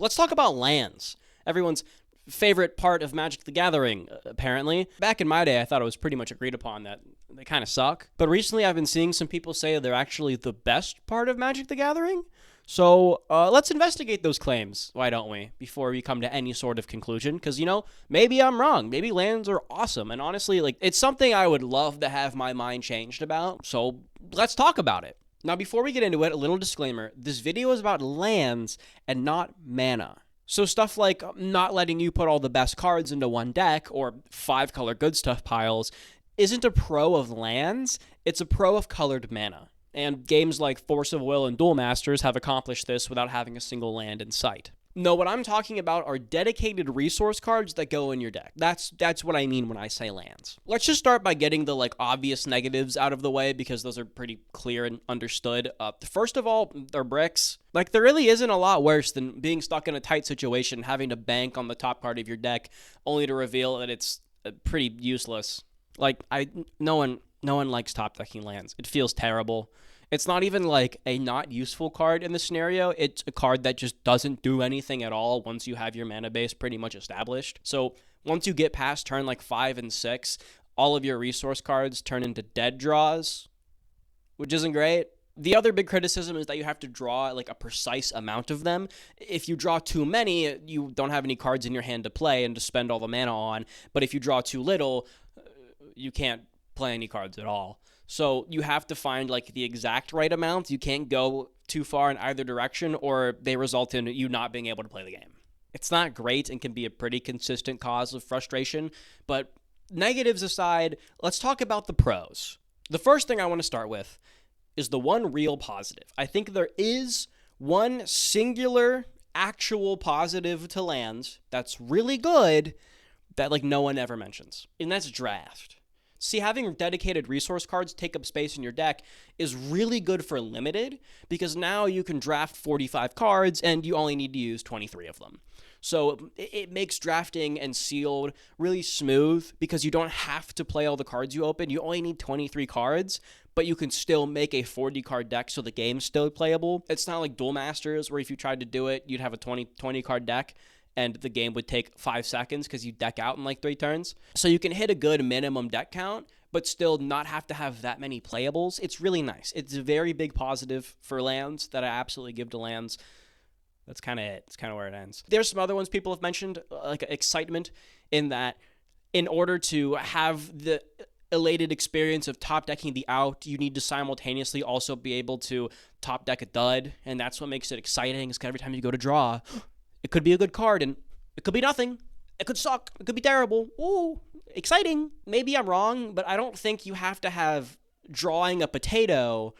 Let's talk about lands. Everyone's favorite part of Magic the Gathering, apparently. Back in my day, I thought it was pretty much agreed upon that they kind of suck. But recently, I've been seeing some people say they're actually the best part of Magic the Gathering. So let's investigate those claims, why don't we, before we come to any sort of conclusion? Because, maybe I'm wrong. Maybe lands are awesome. And honestly, it's something I would love to have my mind changed about. So let's talk about it. Now, before we get into it, a little disclaimer. This video is about lands and not mana. So stuff like not letting you put all the best cards into one deck or 5-color good stuff piles isn't a pro of lands, it's a pro of colored mana. And games like Force of Will and Duel Masters have accomplished this without having a single land in sight. No, what I'm talking about are dedicated resource cards that go in your deck. That's what I mean when I say lands. Let's just start by getting the obvious negatives out of the way because those are pretty clear and understood. First of all, they're bricks. There really isn't a lot worse than being stuck in a tight situation, having to bank on the top card of your deck only to reveal that it's pretty useless. No one likes top decking lands. It feels terrible. It's not even a not useful card in the scenario. It's a card that just doesn't do anything at all once you have your mana base pretty much established. So once you get past turn 5 and 6, all of your resource cards turn into dead draws, which isn't great. The other big criticism is that you have to draw a precise amount of them. If you draw too many, you don't have any cards in your hand to play and to spend all the mana on. But if you draw too little, you can't play any cards at all. So you have to find the exact right amount. You can't go too far in either direction or they result in you not being able to play the game. It's not great and can be a pretty consistent cause of frustration, but negatives aside, let's talk about the pros. The first thing I want to start with is the one real positive. I think there is one singular actual positive to lands that's really good that no one ever mentions, and that's draft. See, having dedicated resource cards take up space in your deck is really good for limited because now you can draft 45 cards and you only need to use 23 of them. So it makes drafting and sealed really smooth because you don't have to play all the cards you open. You only need 23 cards, but you can still make a 40 card deck so the game's still playable. It's not like Duel Masters where if you tried to do it, you'd have a 20 card deck and the game would take 5 seconds because you deck out in 3 turns. So you can hit a good minimum deck count, but still not have to have that many playables. It's really nice. It's a very big positive for lands that I absolutely give to lands. That's kind of it. It's kind of where it ends. There's some other ones people have mentioned, like excitement, in that in order to have the elated experience of top decking the out, you need to simultaneously also be able to top deck a dud, and that's what makes it exciting, is every time you go to draw, it could be a good card, and it could be nothing. It could suck. It could be terrible. Ooh, exciting. Maybe I'm wrong, but I don't think you have to have drawing a potato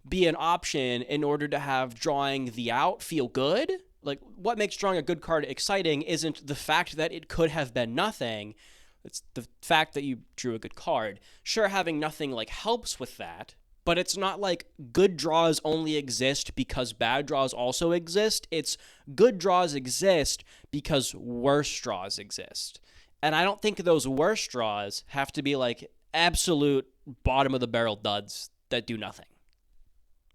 be an option in order to have drawing the out feel good. What makes drawing a good card exciting isn't the fact that it could have been nothing. It's the fact that you drew a good card. Sure, having nothing helps with that, but it's not good draws only exist because bad draws also exist. It's good draws exist because worse draws exist. And I don't think those worse draws have to be absolute bottom of the barrel duds that do nothing.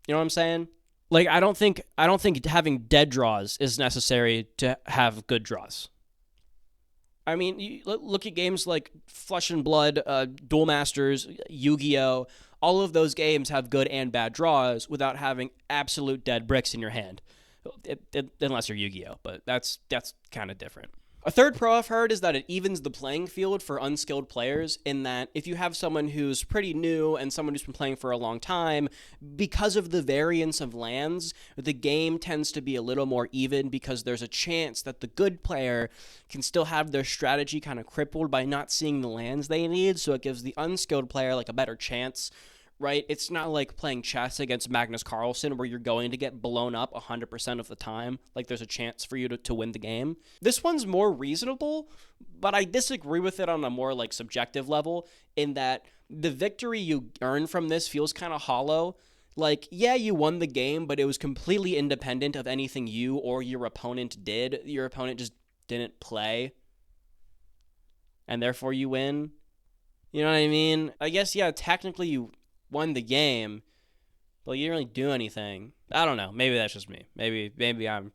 You know what I'm saying? I don't think having dead draws is necessary to have good draws. I mean, you look at games like Flesh and Blood, Duel Masters, Yu-Gi-Oh! All of those games have good and bad draws without having absolute dead bricks in your hand. Unless you're Yu-Gi-Oh! But that's kind of different. A third pro I've heard is that it evens the playing field for unskilled players, in that if you have someone who's pretty new and someone who's been playing for a long time, because of the variance of lands, the game tends to be a little more even because there's a chance that the good player can still have their strategy kind of crippled by not seeing the lands they need, so it gives the unskilled player a better chance. Right? It's not like playing chess against Magnus Carlsen where you're going to get blown up 100% of the time. There's a chance for you to win the game. This one's more reasonable, but I disagree with it on a more subjective level, in that the victory you earn from this feels kind of hollow. Yeah, you won the game, but it was completely independent of anything you or your opponent did. Your opponent just didn't play, and therefore you win. You know what I mean? I guess, yeah, technically you won the game, but you didn't really do anything. I don't know. Maybe that's just me. Maybe I'm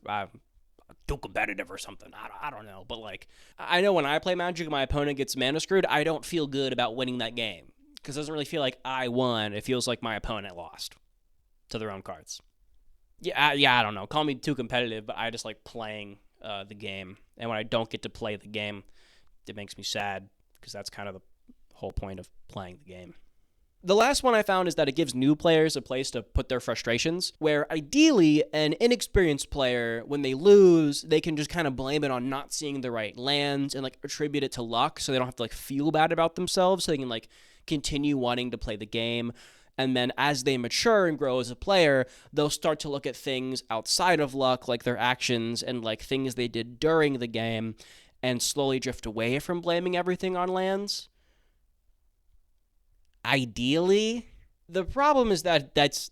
too competitive or something. I don't know. But, like, I know when I play Magic and my opponent gets mana screwed, I don't feel good about winning that game. Because it doesn't really feel like I won. It feels like my opponent lost to their own cards. Yeah, I don't know. Call me too competitive, but I just like playing the game. And when I don't get to play the game, it makes me sad because that's kind of the whole point of playing the game. The last one I found is that it gives new players a place to put their frustrations, where ideally an inexperienced player, when they lose, they can just kind of blame it on not seeing the right lands and like attribute it to luck so they don't have to like feel bad about themselves, so they can like continue wanting to play the game. And then as they mature and grow as a player, they'll start to look at things outside of luck, like their actions and like things they did during the game, and slowly drift away from blaming everything on lands. Ideally, the problem is that that's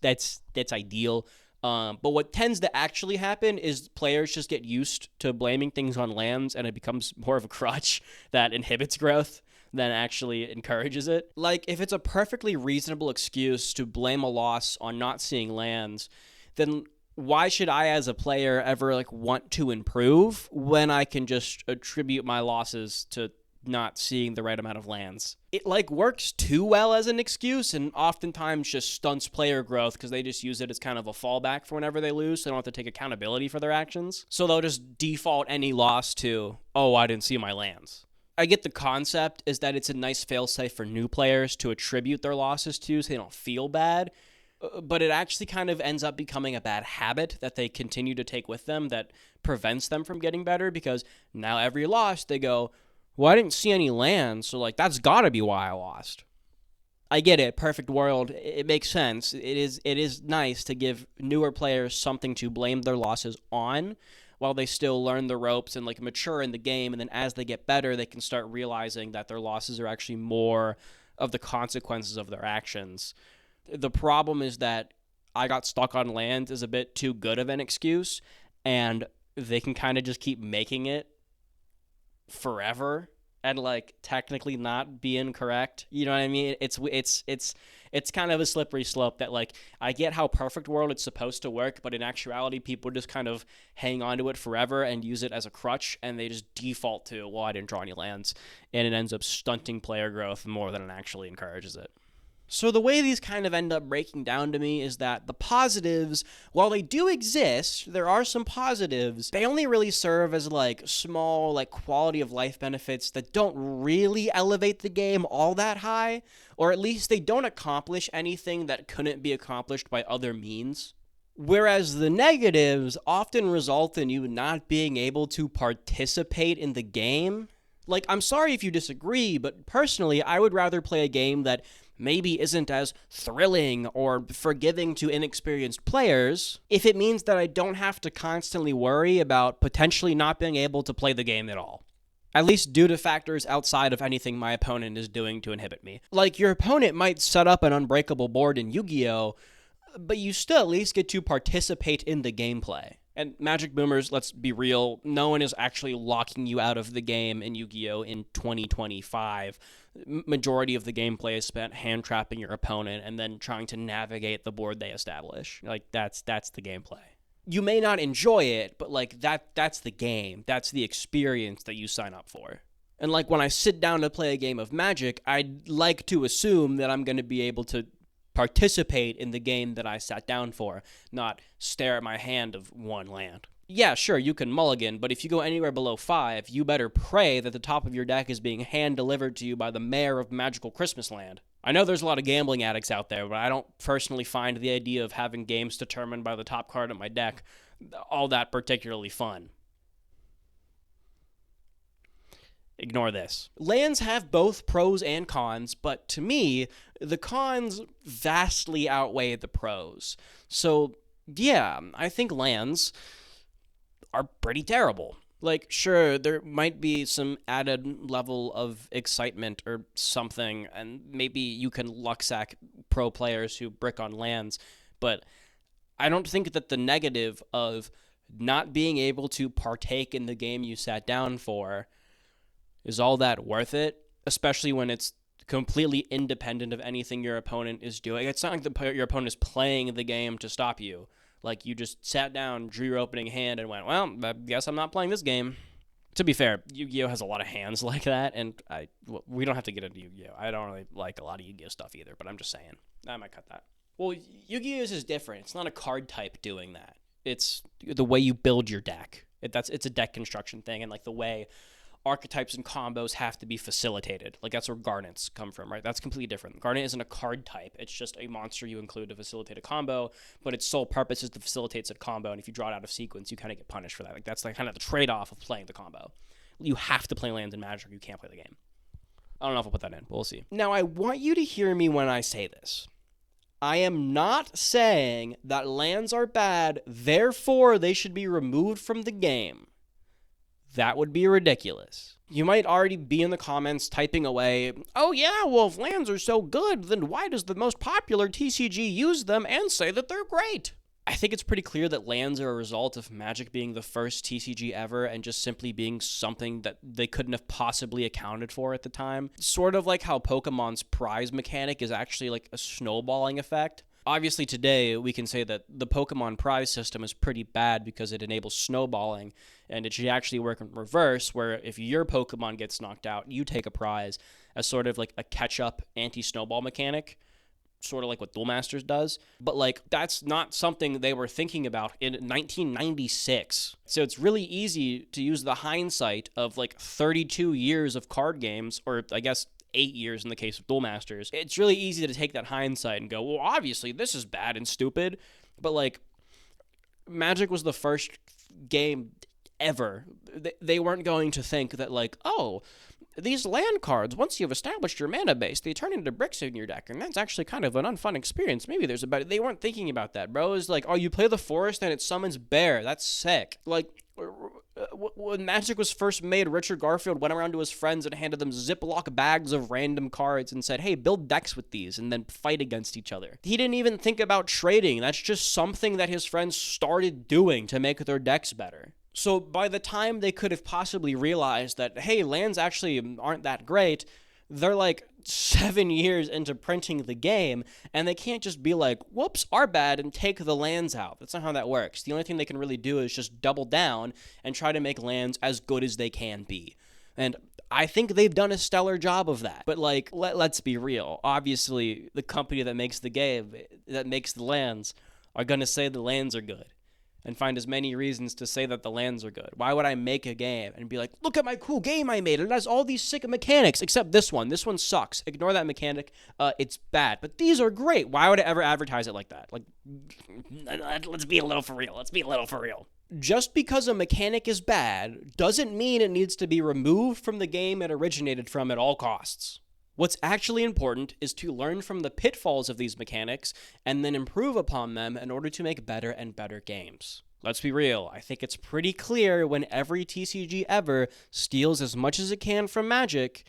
ideal. But what tends to actually happen is players just get used to blaming things on lands, and it becomes more of a crutch that inhibits growth than actually encourages it. Like, if it's a perfectly reasonable excuse to blame a loss on not seeing lands, then why should I as a player ever like want to improve when I can just attribute my losses to not seeing the right amount of lands? It like works too well as an excuse and oftentimes just stunts player growth because they just use it as kind of a fallback for whenever they lose, so they don't have to take accountability for their actions. So they'll just default any loss to, oh, I didn't see my lands. I get the concept is that it's a nice failsafe for new players to attribute their losses to so they don't feel bad, but it actually kind of ends up becoming a bad habit that they continue to take with them that prevents them from getting better, because now every loss they go, well, I didn't see any lands, so like that's gotta be why I lost. I get it, perfect world, it makes sense. It is nice to give newer players something to blame their losses on while they still learn the ropes and like mature in the game, and then as they get better, they can start realizing that their losses are actually more of the consequences of their actions. The problem is that I got stuck on land is a bit too good of an excuse, and they can kind of just keep making it forever and like technically not be incorrect. You know what I mean? It's kind of a slippery slope that like I get how perfect world it's supposed to work, but in actuality people just kind of hang on to it forever and use it as a crutch, and they just default to, well, I didn't draw any lands, and it ends up stunting player growth more than it actually encourages it. So the way these kind of end up breaking down to me is that the positives, while they do exist, there are some positives, they only really serve as like small like quality of life benefits that don't really elevate the game all that high, or at least they don't accomplish anything that couldn't be accomplished by other means. Whereas the negatives often result in you not being able to participate in the game. Like, I'm sorry if you disagree, but personally, I would rather play a game that maybe isn't as thrilling or forgiving to inexperienced players if it means that I don't have to constantly worry about potentially not being able to play the game at all. At least due to factors outside of anything my opponent is doing to inhibit me. Like, your opponent might set up an unbreakable board in Yu-Gi-Oh!, but you still at least get to participate in the gameplay. And Magic Boomers, let's be real, no one is actually locking you out of the game in Yu-Gi-Oh! In 2025. Majority of the gameplay is spent hand-trapping your opponent and then trying to navigate the board they establish. Like, that's the gameplay. You may not enjoy it, but like that's the game. That's the experience that you sign up for. And like when I sit down to play a game of Magic, I'd like to assume that I'm going to be able to participate in the game that I sat down for, not stare at my hand of one land. Yeah, sure, you can mulligan, but if you go anywhere below 5, you better pray that the top of your deck is being hand-delivered to you by the mayor of Magical Christmas Land. I know there's a lot of gambling addicts out there, but I don't personally find the idea of having games determined by the top card of my deck all that particularly fun. Ignore this. Lands have both pros and cons, but to me, the cons vastly outweigh the pros. So, yeah, I think lands are pretty terrible. Like, sure, there might be some added level of excitement or something, and maybe you can luck-sack pro players who brick on lands, but I don't think that the negative of not being able to partake in the game you sat down for is all that worth it, especially when it's completely independent of anything your opponent is doing. It's not like your opponent is playing the game to stop you. Like, you just sat down, drew your opening hand, and went, well, I guess I'm not playing this game. To be fair, Yu-Gi-Oh! Has a lot of hands like that, and we don't have to get into Yu-Gi-Oh! I don't really like a lot of Yu-Gi-Oh! Stuff either, but I'm just saying. I might cut that. Well, Yu-Gi-Oh! Is different. It's not a card type doing that. It's the way you build your deck. It's a deck construction thing, and like the way archetypes and combos have to be facilitated. Like, that's where Garnets come from, right? That's completely different. Garnet isn't a card type. It's just a monster you include to facilitate a combo, but its sole purpose is to facilitate said combo, and if you draw it out of sequence, you kind of get punished for that. Like, that's like kind of the trade-off of playing the combo. You have to play lands in Magic or you can't play the game. I don't know if I'll put that in, but we'll see. Now, I want you to hear me when I say this. I am not saying that lands are bad, therefore they should be removed from the game. That would be ridiculous. You might already be in the comments typing away, oh yeah, well if lands are so good, then why does the most popular TCG use them and say that they're great? I think it's pretty clear that lands are a result of Magic being the first TCG ever and just simply being something that they couldn't have possibly accounted for at the time. Sort of like how Pokemon's prize mechanic is actually like a snowballing effect. Obviously today we can say that the Pokemon prize system is pretty bad because it enables snowballing, and it should actually work in reverse, where if your Pokemon gets knocked out, you take a prize as sort of like a catch-up anti-snowball mechanic, sort of like what Duel Masters does. But like, that's not something they were thinking about in 1996. So it's really easy to use the hindsight of like 32 years of card games, or I guess 8 years in the case of Duel Masters. It's really easy to take that hindsight and go, well, obviously this is bad and stupid. But like, Magic was the first game ever. They weren't going to think that like, oh, these land cards, once you've established your mana base, they turn into bricks in your deck, and that's actually kind of an unfun experience. Maybe there's a better... They weren't thinking about that, bro. It was like, oh, you play the forest and it summons bear. That's sick. Like, when Magic was first made, Richard Garfield went around to his friends and handed them Ziploc bags of random cards and said, hey, build decks with these and then fight against each other. He didn't even think about trading. That's just something that his friends started doing to make their decks better. So by the time they could have possibly realized that, hey, lands actually aren't that great, they're like 7 years into printing the game, and they can't just be like, whoops, our bad, and take the lands out. That's not how that works. The only thing they can really do is just double down and try to make lands as good as they can be. And I think they've done a stellar job of that. But like, let's be real. Obviously, the company that makes the game, that makes the lands, are going to say the lands are good and find as many reasons to say that the lands are good. Why would I make a game and be like, look at my cool game I made. It has all these sick mechanics, except this one. This one sucks. Ignore that mechanic. It's bad. But these are great. Why would I ever advertise it like that? Like, let's be a little for real. Let's be a little for real. Just because a mechanic is bad doesn't mean it needs to be removed from the game it originated from at all costs. What's actually important is to learn from the pitfalls of these mechanics and then improve upon them in order to make better and better games. Let's be real, I think it's pretty clear when every TCG ever steals as much as it can from Magic,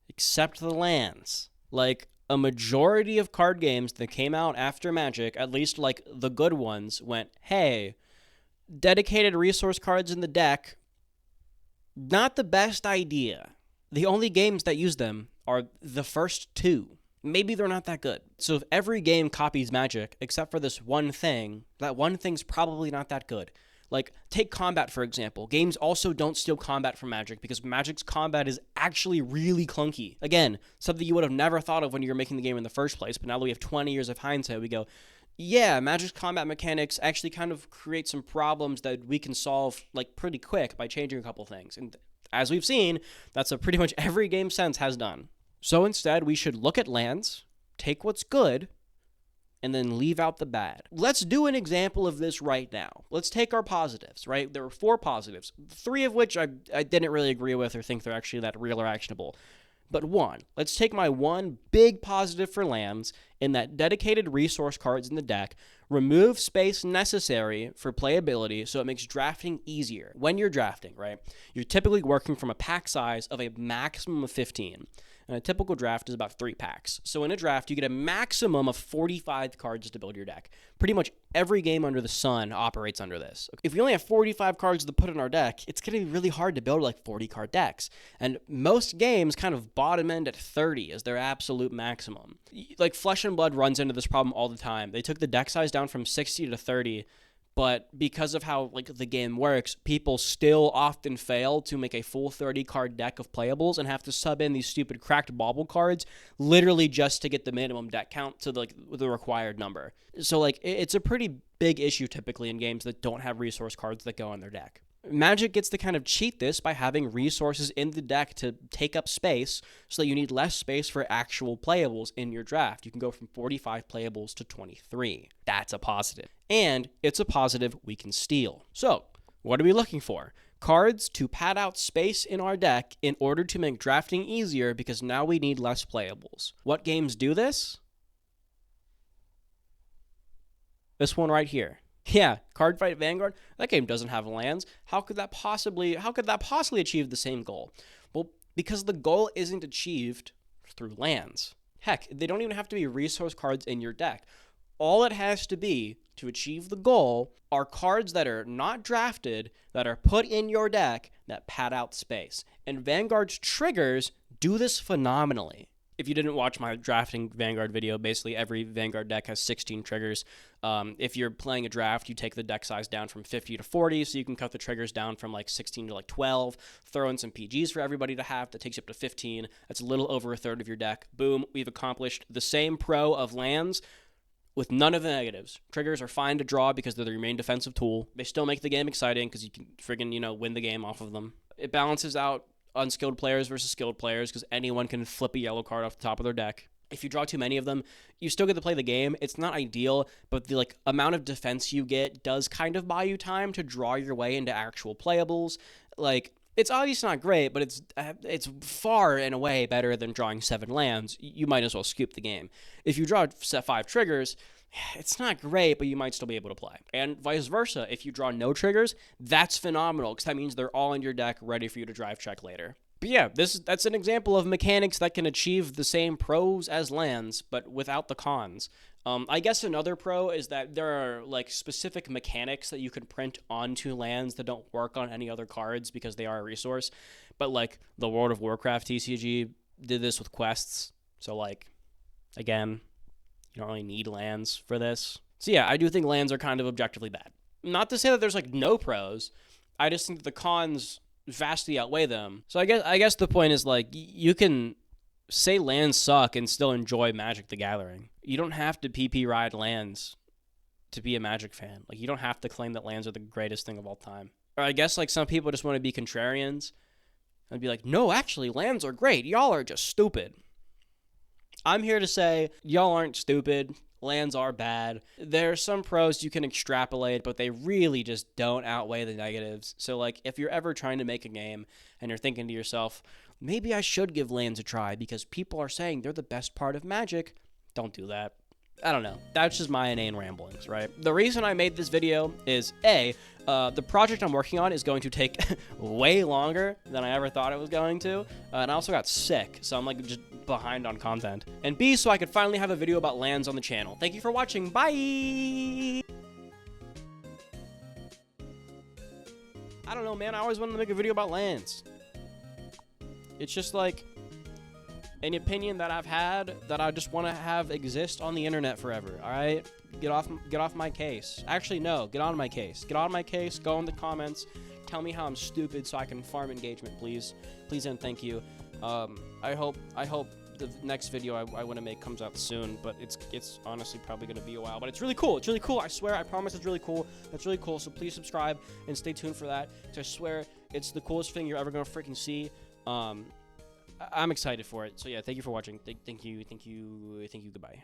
except the lands. Like, a majority of card games that came out after Magic, at least like the good ones, went, hey, dedicated resource cards in the deck, not the best idea. The only games that use them are the first two. Maybe they're not that good. So if every game copies Magic, except for this one thing, that one thing's probably not that good. Like, take combat, for example. Games also don't steal combat from Magic because Magic's combat is actually really clunky. Again, something you would have never thought of when you were making the game in the first place, but now that we have 20 years of hindsight, we go, yeah, Magic's combat mechanics actually kind of create some problems that we can solve, like, pretty quick by changing a couple things. And as we've seen, that's what pretty much every game since has done. So instead, we should look at lands, take what's good, and then leave out the bad. Let's do an example of this right now. Let's take our positives, right? There were 4 positives, 3 of which I didn't really agree with or think they're actually that real or actionable. But 1, let's take my one big positive for lands in that dedicated resource cards in the deck remove space necessary for playability so it makes drafting easier. When you're drafting, right, you're typically working from a pack size of a maximum of 15. And a typical draft is about 3 packs. So in a draft, you get a maximum of 45 cards to build your deck. Pretty much every game under the sun operates under this. If we only have 45 cards to put in our deck, it's going to be really hard to build like 40-card decks. And most games kind of bottom end at 30 as their absolute maximum. Like Flesh and Blood runs into this problem all the time. They took the deck size down from 60 to 30, but because of how like the game works, people still often fail to make a full 30 card deck of playables and have to sub in these stupid cracked bauble cards literally just to get the minimum deck count to the required number. So like it's a pretty big issue typically in games that don't have resource cards that go on their deck. Magic gets to kind of cheat this by having resources in the deck to take up space so that you need less space for actual playables in your draft. You can go from 45 playables to 23. That's a positive. And it's a positive we can steal. So, what are we looking for? Cards to pad out space in our deck in order to make drafting easier because now we need less playables. What games do this? This one right here. Yeah, Cardfight Vanguard, that game doesn't have lands. How could that possibly achieve the same goal? Well, because the goal isn't achieved through lands. Heck, they don't even have to be resource cards in your deck. All it has to be to achieve the goal are cards that are not drafted, that are put in your deck, that pad out space. And Vanguard's triggers do this phenomenally. If you didn't watch my drafting Vanguard video, basically every Vanguard deck has 16 triggers. If you're playing a draft, you take the deck size down from 50 to 40, so you can cut the triggers down from like 16 to like 12, throw in some PGs for everybody to have, that takes you up to 15. That's a little over a third of your deck. Boom, we've accomplished the same pro of lands with none of the negatives. Triggers are fine to draw because they're your main defensive tool. They still make the game exciting because you can friggin', win the game off of them. It balances out unskilled players versus skilled players because anyone can flip a yellow card off the top of their deck. If you draw too many of them, you still get to play the game. It's not ideal, but the amount of defense you get does kind of buy you time to draw your way into actual playables. It's obviously not great, but it's far and away better than drawing 7 lands. You might as well scoop the game. If you draw 5 triggers, it's not great, but you might still be able to play. And vice versa, if you draw no triggers, that's phenomenal, because that means they're all in your deck ready for you to drive check later. But yeah, that's an example of mechanics that can achieve the same pros as lands, but without the cons. I guess another pro is that there are specific mechanics that you can print onto lands that don't work on any other cards because they are a resource. But the World of Warcraft TCG did this with quests. So again, you don't really need lands for this. So yeah, I do think lands are kind of objectively bad. Not to say that there's no pros. I just think that the cons vastly outweigh them. So I guess the point is you can say lands suck and still enjoy Magic the Gathering. You don't have to PP ride lands to be a Magic fan. You don't have to claim that lands are the greatest thing of all time. Or I guess some people just want to be contrarians and be no, actually lands are great. Y'all are just stupid. I'm here to say y'all aren't stupid. Lands are bad. There are some pros you can extrapolate, but they really just don't outweigh the negatives. So if you're ever trying to make a game and you're thinking to yourself, maybe I should give lands a try because people are saying they're the best part of Magic, don't do that. I don't know. That's just my inane ramblings, right? The reason I made this video is the project I'm working on is going to take way longer than I ever thought it was going to. And I also got sick, so I'm just behind on content. And B, so I could finally have a video about lands on the channel. Thank you for watching. Bye! I don't know, man. I always wanted to make a video about lands. It's just an opinion that I've had that I just want to have exist on the internet forever, all right? Get off my case. Actually, no, get on my case. Get on my case, go in the comments, tell me how I'm stupid so I can farm engagement, please. Please and thank you. I hope the next video I want to make comes out soon, but it's honestly probably going to be a while, but it's really cool. It's really cool. I swear, I promise it's really cool. It's really cool, so please subscribe and stay tuned for that, because I swear it's the coolest thing you're ever going to freaking see. I'm excited for it. So yeah, thank you for watching. Thank you, goodbye.